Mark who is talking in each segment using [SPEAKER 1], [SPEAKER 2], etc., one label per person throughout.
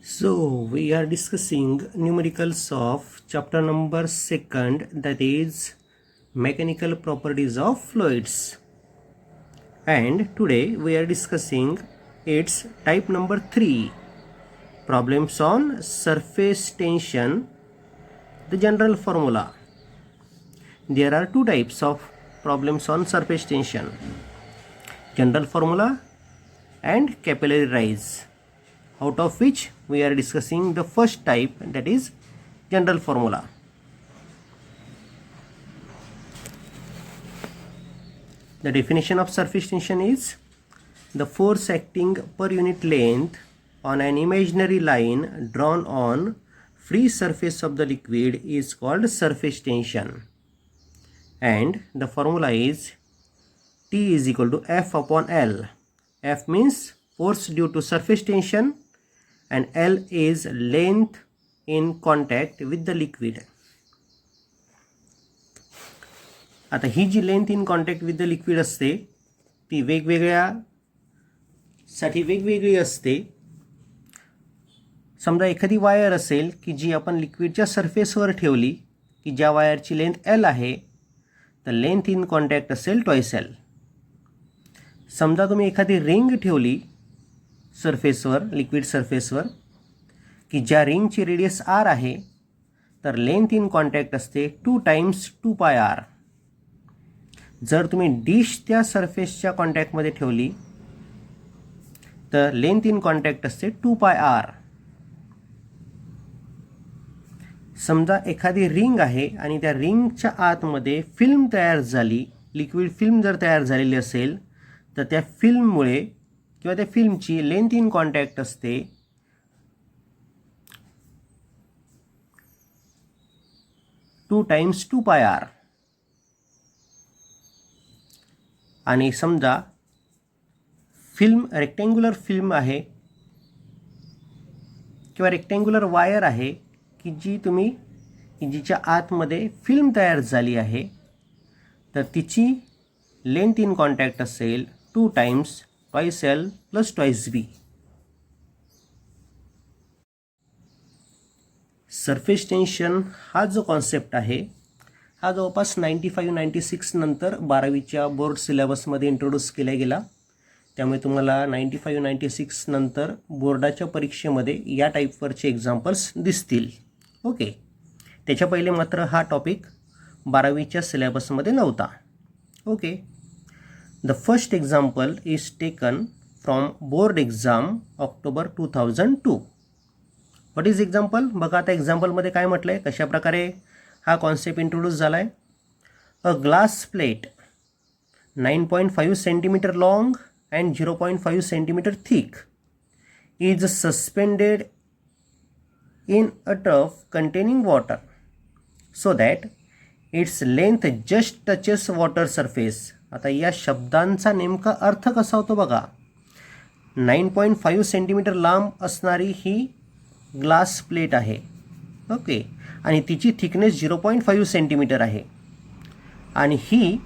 [SPEAKER 1] So we are discussing numericals of chapter number 2, that is mechanical properties of fluids, and today we are discussing its type number 3, problems on surface tension, the general formula. There are two types of problems on surface tension: general formula and capillary rise, out of which we are discussing the first type, that is general formula. The definition of surface tension is the force acting per unit length on an imaginary line drawn on free surface of the liquid is called surface tension, and the formula is T is equal to F upon L. F means force due to surface tension and L is length in contact with the liquid. आता ही जी length in contact with the liquid असते ती वेगवेगळ्यासाठी वेगवेगळी असते. समजा एखादी wire असेल की जी आपण लिक्विडच्या सरफेसवर ठेवली की ज्या वायरची लेंथ L आहे, तर लेंथ इन कॉन्टॅक्ट असेल ट्वाइस L. समजा तुम्ही एखादी रिंग ठेवली सरफेसवर, लिक्विड सरफेसवर, की ज्या रिंगची रेडियस R आहे, तर लेंथ इन कॉन्टॅक्ट असते 2 टाइम्स 2 पाय R. जर तुम्ही डिश त्या सरफेसच्या कॉन्टॅक्टमध्ये ठेवली तर लेंथ इन कॉन्टॅक्ट असते 2 पाय R. समजा एखादी रिंग आहे आणि त्या रिंगच्या आतमध्ये फिल्म तयार झाली, लिक्विड फिल्म जर तयार झालेली असेल तर त्या फिल्ममुळे किंवा त्या फिल्मची लेंथ इन कॉन्टॅक्ट असते 2 टाइम्स 2 पाय R. आणि समजा फिल्म रेक्टँग्युलर फिल्म आहे किंवा रेक्टँग्युलर वायर आहे की जिच्या आतमध्ये फिल्म तयार झाली आहे, तर तिची लेंथ इन कॉन्टॅक्ट असेल 2 times twice L plus twice B. Surface tension हा जो कॉन्सेप्ट आहे हा जवळपास 95-96 नंतर 12वीच्या बोर्ड सिलेबसमध्ये इंट्रोड्यूस केला गेला. त्यामुळे तुम्हाला 95-96 नंतर बोर्डाच्या परीक्षेमध्ये या टाईपवरचे एक्झाम्पल्स दिसतील. ओके, त्याच्या पहिले मात्र हा टॉपिक 12वीच्या सिलेबसमध्ये नव्हता. Okay, the first example is taken from board exam October 2002. What is example? बघा आता एक्झाम्पलमध्ये काय म्हटलं आहे, कशाप्रकारे हा कॉन्सेप्ट इंट्रोड्यूस झाला आहे. A glass plate 9.5 centimetre long and 0.5 centimetre thick is suspended in a tub containing water so that its length just touches water surface. आता या शब्दांचा नेमका अर्थ कसा होतो बघा. 9.5 सेंटीमीटर लांब असणारी ही ग्लास प्लेट आहे. ओके, आणि तिची थिकनेस 0.5 सेंटीमीटर आहे आणि ही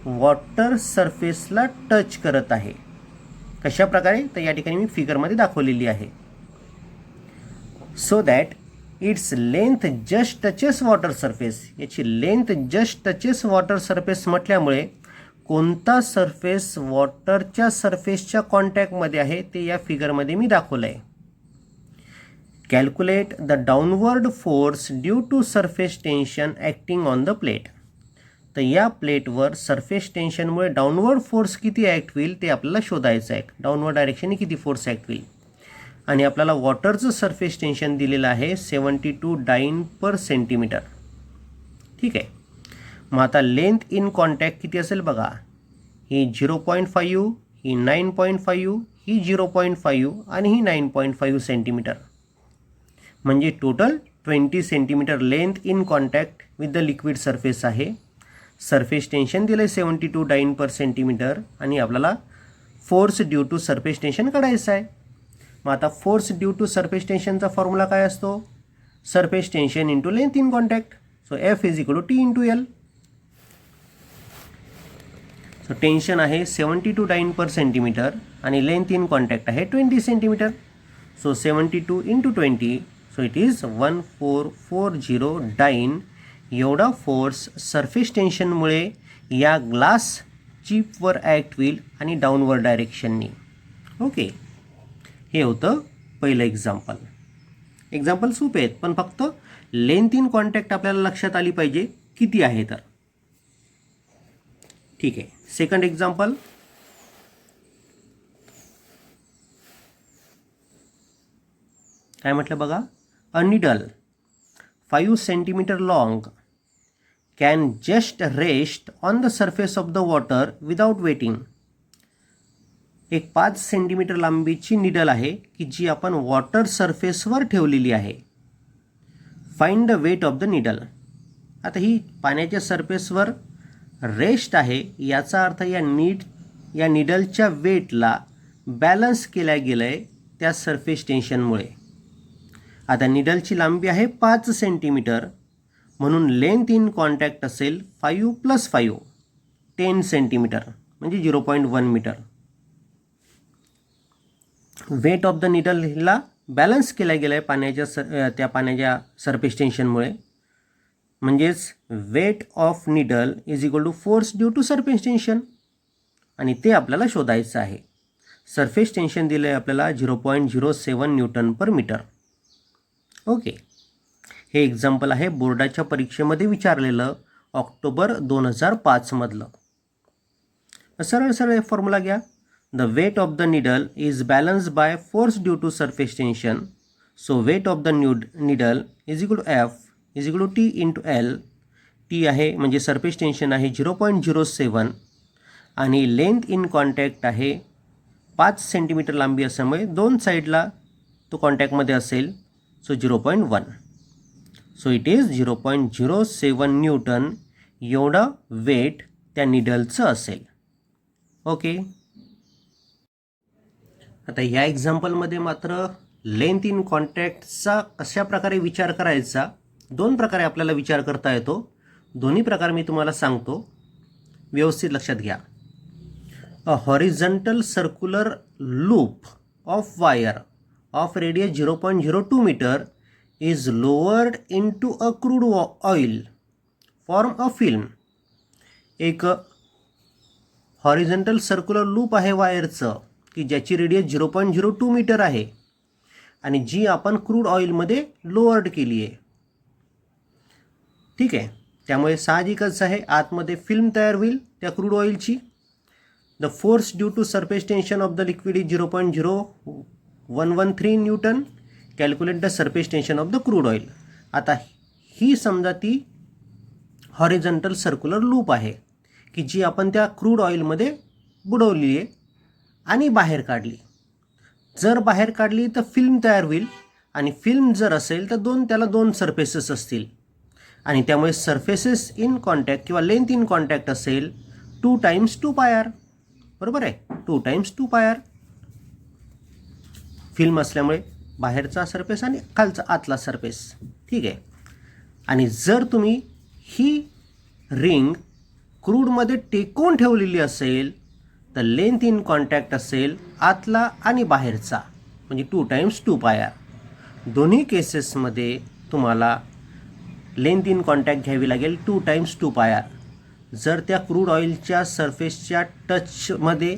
[SPEAKER 1] वॉटर सरफेसला टच करत आहे. कशा प्रकारे? तर या ठिकाणी मी फिगरमध्ये दाखवलेली आहे. So that it's length just touches water surface. याची length just touches water surface म्हटल्यामुळे कोणता सरफेस वॉटरच्या सरफेसच्या कॉन्टॅक्टमध्ये आहे ते या फिगरमध्ये मी दाखवलं आहे. Calculate the downward force due to surface tension acting on the plate. तर या प्लेटवर सरफेस टेन्शनमुळे डाउनवर्ड फोर्स किती ॲक्ट होईल ते आपल्याला शोधायचं आहे. डाउनवर्ड डायरेक्शनने किती फोर्स ॲक्ट होईल. आणि आपल्याला वॉटरचं सरफेस टेन्शन दिलेलं आहे 72 डाइन पर सेंटीमीटर. ठीक आहे, मग आता लेंथ इन कॉन्टॅक्ट किती असेल बघा. ही 0.5, ही 9.5, ही 0.5 आणि ही 9.5 सेंटीमीटर. म्हणजे total 20 centimetre length in contact with the liquid surface आहे. सरफेस टेन्शन दिलं आहे 72 डाइन पर सेंटीमीटर आणि आपल्याला force due to surface tension काढायचं आहे. मग आता फोर्स ड्यू टू सरफेस टेन्शनचा फॉर्म्युला काय असतो? Surface tension into length in contact. So F is equal to T into L. So tension आहे 72 डाइन पर सेंटीमीटर आणि लेंथ इन कॉन्टॅक्ट आहे 20 centimetre. So 72 into 20, so it is 1440 dine एवढा force surface टेन्शनमुळे या glass चिपवर act होईल आणि downward डायरेक्शननी. Okay, हे होतं पहिलं एक्झाम्पल. एक्झाम्पल सोपे आहेत, पण फक्त लेंथ इन कॉन्टॅक्ट आपल्याला लक्षात आली पाहिजे किती आहे तर. ठीक आहे. सेकंड एक्झाम्पल, काय म्हटलं बघा. A needle 5 centimetre long can just rest on the surface of the water without waiting. एक 5 सेंटीमीटर लांबीची निडल आहे की जी आपण वॉटर सरफेसवर ठेवलेली आहे. Find the weight of the needle. आता ही पाण्याच्या सरफेसवर रेस्ट आहे, याचा अर्थ या निडलच्या वेटला बॅलन्स केल्या गेलं आहे त्या सरफेस टेन्शनमुळे. आता निडलची लांबी आहे 5 सेंटीमीटर, म्हणून लेंथ इन कॉन्टॅक्ट असेल 5 + 5 10 सेंटीमीटर म्हणजे 0.1 मीटर. वेट ऑफ द निडलला बॅलन्स केला गेला आहे त्या पाण्याच्या सरफेस टेन्शनमुळे. म्हणजेच weight of needle is equal to force due to surface tension, आणि ते आपल्याला शोधायचं आहे. सरफेस टेन्शन दिलं आहे आपल्याला 0.07 न्यूटन पर मीटर. ओके, हे एक्झाम्पल आहे बोर्डाच्या परीक्षेमध्ये विचारलेलं ऑक्टोबर 2005 मधलं. सरळ सरळ फॉर्म्युला घ्या. The weight of the needle is balanced by force due to surface tension. So weight of the needle is equal to F is equal to T into L. T आहे म्हणजे surface tension आहे 0.07 आणि length in contact आहे 5 centimetre लांबी असल्यामुळे दोन साईडला तो कॉन्टॅक्टमध्ये असेल. So 0.1. So it is 0.07 Newton एवढं वेट त्या निडलचं असेल. ओके, आता ह्या एक्झाम्पलमध्ये मात्र लेंथ इन कॉन्टॅक्टचा कशा प्रकारे विचार करायचा, 2 प्रकारे आपल्याला विचार करता येतो. दोन्ही प्रकार मी तुम्हाला सांगतो, व्यवस्थित लक्षात घ्या. A horizontal circular loop of wire of radius 0.02 metre is lowered into a crude oil form a film. एक हॉरिझॉन्टल सर्क्युलर लूप आहे वायरचं की ज्याची रेडियस 0.02 मीटर आहे आणि जी आपण क्रूड ऑइलमध्ये लोअर्ड केली आहे. ठीक आहे, त्यामुळे साहजिकच आहे आतमध्ये फिल्म तयार होईल त्या क्रूड ऑइलची. The force due to surface tension of the liquid is 0.0113 newton. Calculate the surface tension of the crude oil. आता ही समजा ती हॉरिझॉन्टल सर्क्युलर लूप आहे की जी आपण त्या क्रूड ऑइलमध्ये बुडवली आहे आणि बाहेर काढली. जर बाहेर काढली तर फिल्म तयार होईल आणि फिल्म जर असेल तर त्याला दोन सरफेसेस असतील आणि त्यामुळे सरफेसेस इन कॉन्टॅक्ट किंवा लेंथ इन कॉन्टॅक्ट असेल 2 × 2πr. बरोबर आहे, 2 × 2πr. फिल्म असल्यामुळे बाहेरचा सरफेस आणि खालचा आतला सरफेस. ठीक आहे, आणि जर तुम्ही ही रिंग क्रूडमध्ये टेकून ठेवलेली असेल तर लेंथ इन कॉन्टॅक्ट असेल आतला आणि बाहेरचा म्हणजे 2 × 2πr. दोन्ही केसेसमध्ये तुम्हाला लेंथ इन कॉन्टॅक्ट घ्यावी लागेल 2 × 2πr. जर त्या क्रूड ऑइलच्या सरफेसच्या टचमध्ये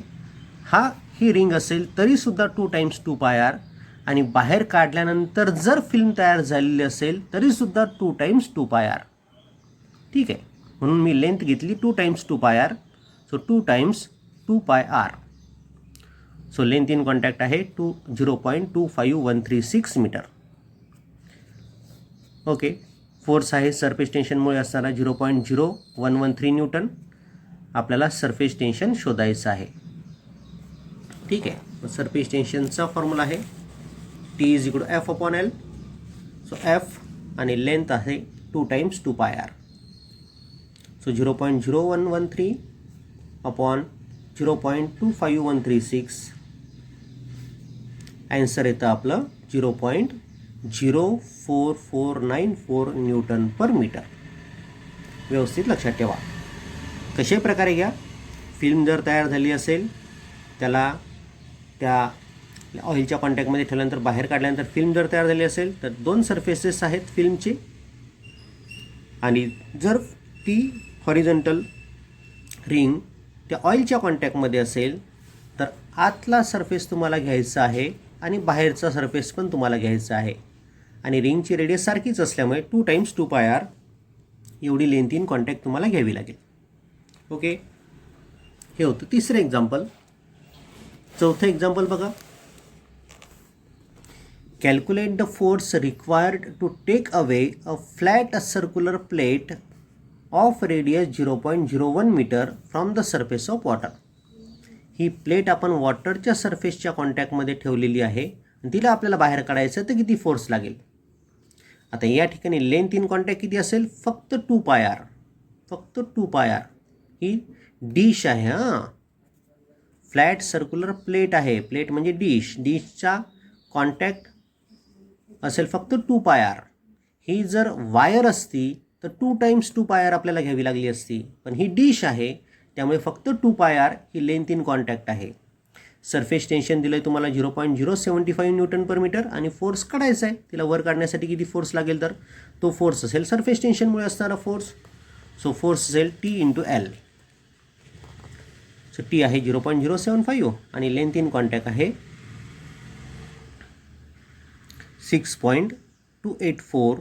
[SPEAKER 1] ही रिंग असेल तरीसुद्धा 2 × 2πr आणि बाहेर काढल्यानंतर जर फिल्म तयार झालेली असेल तरीसुद्धा 2 × 2πr. ठीक आहे, म्हणून मी लेंथ घेतली 2 × 2πr. So 2 × 2πr. So length in contact आहे 0.25136 मीटर. ओके, फोर्स आहे सरफेस टेन्शनमुळे असणारा 0.0113 न्यूटन. आपल्याला सरफेस टेन्शन शोधायचं आहे. ठीक आहे, सरफेस टेन्शनचा फॉर्म्युला आहे T is equal to F/L. So F आणि लेंथ आहे 2 × 2πr. So 0.0113 upon 0.25136. ॲन्सर येतं आपलं 0.04494 न्यूटन पर मीटर. व्यवस्थित लक्षात ठेवा. कशा प्रकारे घ्या, फिल्म जर तयार झाली असेल त्याला त्या ऑइलच्या कॉन्टॅक्टमध्ये ठेवल्यानंतर बाहेर काढल्यानंतर फिल्म जर तयार झाली असेल तर 2 सरफेसेस आहेत फिल्मचे, आणि जर ती हॉरिझॉन्टल रिंग त्या ऑइलच्या कॉन्टॅक्टमध्ये असेल तर आतला सरफेस तुम्हाला घ्यायचा आहे आणि बाहेरचा सरफेस पण तुम्हाला घ्यायचा आहे, आणि रिंगची रेडियस सारखीच असल्यामुळे 2 × 2πr एवढी लेंथ इन कॉन्टॅक्ट तुम्हाला घ्यावी लागेल. ओके, हे होतं तिसरं एक्झाम्पल. चौथं एक्झाम्पल बघा. Calculate the force required to take away a flat circular plate of radius 0.01 metre from the surface of water. ही प्लेट आपण वॉटरच्या सरफेसच्या कॉन्टॅक्टमध्ये ठेवलेली आहे आणि तिला आपल्याला बाहेर काढायचं तर किती फोर्स लागेल. आता या ठिकाणी लेंथ इन कॉन्टॅक्ट किती असेल, फक्त 2πr, फक्त 2πr. ही डिश आहे, हां, फ्लॅट सर्क्युलर प्लेट आहे, प्लेट म्हणजे डिश, डिशचा कॉन्टॅक्ट असेल फक्त 2πr. ही जर वायर असती तर 2 × 2πr आपल्याला घ्यावी लागली असती, पण ही डिश आहे त्यामुळे फक्त 2πr he length in contact आहे. सरफेस टेन्शन दिलं आहे तुम्हाला 0.075 Nm/m आणि फोर्स काढायचा आहे. तिला वर काढण्यासाठी किती फोर्स लागेल, तर तो फोर्स असेल सरफेस टेन्शनमुळे असणारा फोर्स. सो फोर्स असेल T × L. सो T आहे 0.075 आणि लेंथ इन कॉन्टॅक्ट आहे 6.284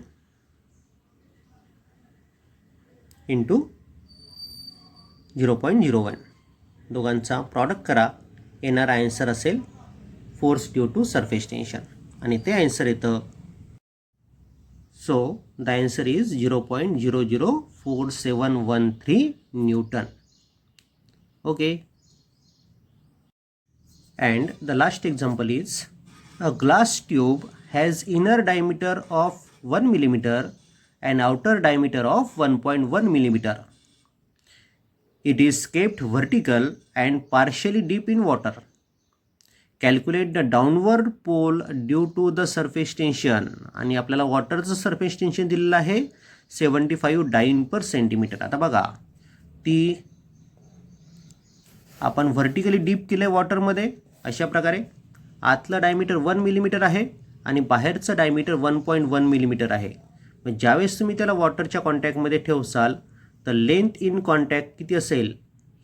[SPEAKER 1] × 0.01. दोघांचा प्रॉडक्ट करा, येणारा आन्सर असेल force due to surface tension, आणि ते आन्सर येतं. So the answer is 0.004713 newton. Okay, and the last example is a glass tube has inner diameter of 1 millimeter and outer diameter of 1.1 millimeter. It is kept vertical and partially deep in water. Calculate the downward pull due to the surface tension. आणि आपल्याला वॉटरचं surface tension दिलेलं आहे 75 Dyne/cm. आता बघा, ती आपण vertically deep केलं आहे वॉटरमध्ये. अशा प्रकारे आतलं डायमीटर 1 मिलीमीटर आहे आणि बाहेरचं डायमीटर 1.1 मिलीमीटर आहे. मग ज्यावेळेस तुम्ही त्याला वॉटरच्या कॉन्टॅक्टमध्ये ठेवसाल तर लेंथ इन कॉन्टॅक्ट किती असेल,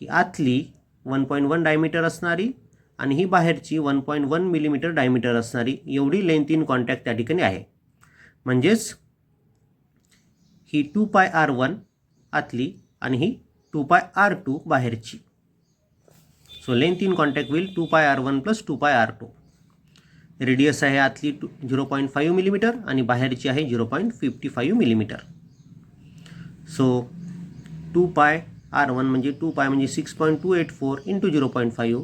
[SPEAKER 1] ही आतली 1.1 डायमीटर असणारी आणि ही बाहेरची 1.1 मिलीमीटर डायमीटर असणारी, एवढी लेंथ इन कॉन्टॅक्ट त्या ठिकाणी आहे. म्हणजेच ही 2πr1 आतली आणि ही 2πr2 बाहेरची. So length in contact will 2πr1 + 2πr2. Radius आहे आतली 0.5 मिलीमीटर आणि बाहेरची आहे 0.55 मिलीमीटर. सो 2πr1 म्हणजे 2π म्हणजे 6.284 × 0.5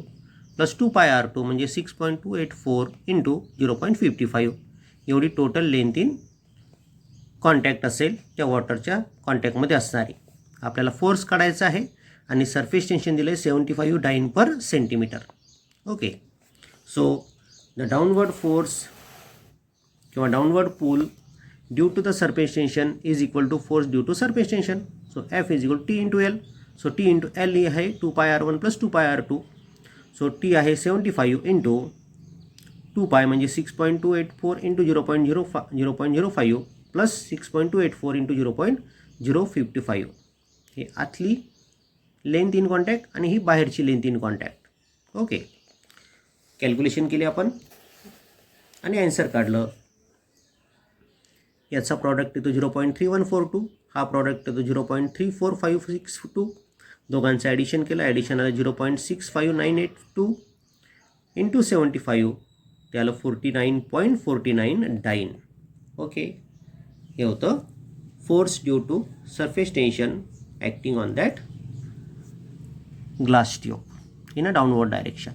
[SPEAKER 1] + 2πr2 म्हणजे 6.284 × 0.55. एवढी टोटल लेंथ इन कॉन्टॅक्ट असेल त्या वॉटरच्या कॉन्टॅक्टमध्ये असणारी. आपल्याला फोर्स काढायचा आहे आणि सरफेस टेन्शन दिलं आहे 75 Dyne/cm. Okay, so the downward force किंवा downward pull due to the surface tension is equal to force due to surface tension. So F is equal T × L. So T × L ही आहे 2πr1 + 2πr2. So T आहे 75 × 2π म्हणजे 6.284 × 0.05 + 6.284 × 0.055. हे आतली length in contact आणि ही बाहेरची length in contact. Okay, calculation केली आपण आणि आन्सर काढलं. याचा प्रॉडक्ट येतो 0.3142, हा प्रॉडक्ट येतो 0.34562. दोघांचं ॲडिशन केलं, ॲडिशन आलं 0.65982 × 75, त्याला 49.49 डाईन. ओके, हे होतं force due to surface tension acting on that glass tube in a downward direction.